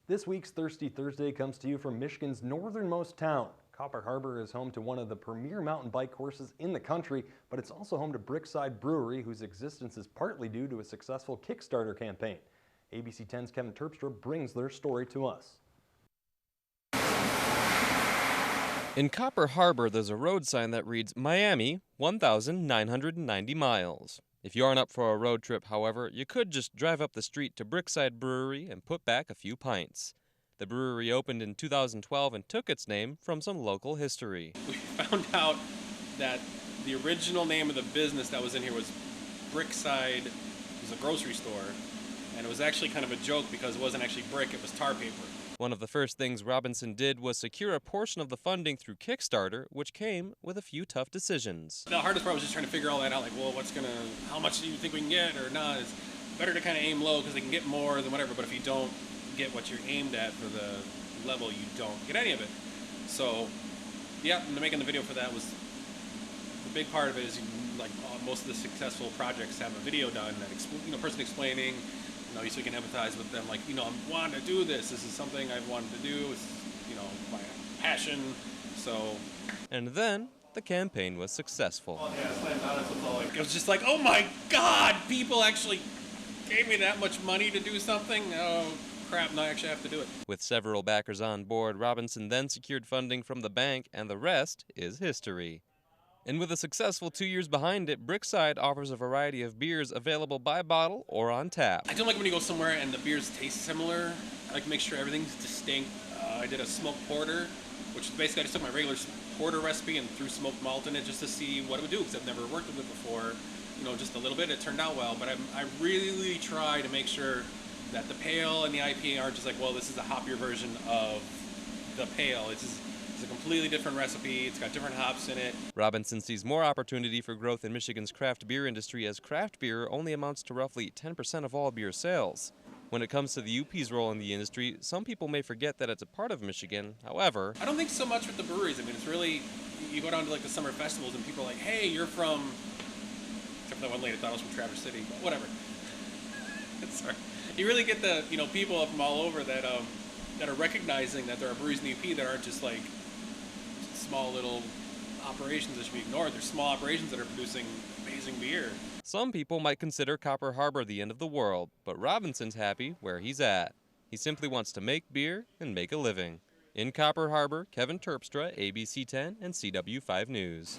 This week's Thirsty Thursday comes to you from Michigan's northernmost town. Copper Harbor is home to one of the premier mountain bike courses in the country, but it's also home to Brickside Brewery, whose existence is partly due to a successful Kickstarter campaign. ABC 10's Kevin Terpstra brings their story to us. In Copper Harbor, there's a road sign that reads Miami, 1,990 miles. If you aren't up for a road trip, however, you could just drive up the street to Brickside Brewery and put back a few pints. The brewery opened in 2012 and took its name from some local history. We found out that the original name of the business that was in here was Brickside. It was a grocery store, and it was actually kind of a joke because it wasn't actually brick, it was tar paper. One of the first things Robinson did was secure a portion of the funding through Kickstarter, which came with a few tough decisions. The hardest part was just trying to figure all that out, like, well, how much do you think we can get or not? It's better to kind of aim low because they can get more than whatever, but if you don't get what you're aimed at for the level, you don't get any of it. So, yeah, and making the video for that was the big part of it. Is like most of the successful projects have a video done that person explaining, so you can empathize with them. Like, I wanted to do this. This is something I've wanted to do. It's my passion. So, and then the campaign was successful. Oh, yeah, slammed down. It was just like, oh my God, people actually gave me that much money to do something. Oh crap! Now I actually have to do it. With several backers on board, Robinson then secured funding from the bank, and the rest is history. And with a successful 2 years behind it, Brickside offers a variety of beers available by bottle or on tap. I don't like when you go somewhere and the beers taste similar. I like to make sure everything's distinct. I did a smoked porter, which basically I just took my regular porter recipe and threw smoked malt in it just to see what it would do, because I've never worked with it before. Just a little bit. It turned out well, but I really try to make sure that the pale and the IPA aren't just like, well, this is a hoppier version of the pale. It's a completely different recipe. It's got different hops in it. Robinson sees more opportunity for growth in Michigan's craft beer industry, as craft beer only amounts to roughly 10% of all beer sales. When it comes to the UP's role in the industry, some people may forget that it's a part of Michigan. However, I don't think so much with the breweries. It's really, you go down to the summer festivals and people are like, hey, you're from, except for that one lady thought I was from Traverse City, but whatever. Sorry. You really get the people from all over that are recognizing that there are breweries in the UP that aren't just like small little operations that should be ignored. They're small operations that are producing amazing beer. Some people might consider Copper Harbor the end of the world, but Robinson's happy where he's at. He simply wants to make beer and make a living. In Copper Harbor, Kevin Terpstra, ABC 10 and CW5 News.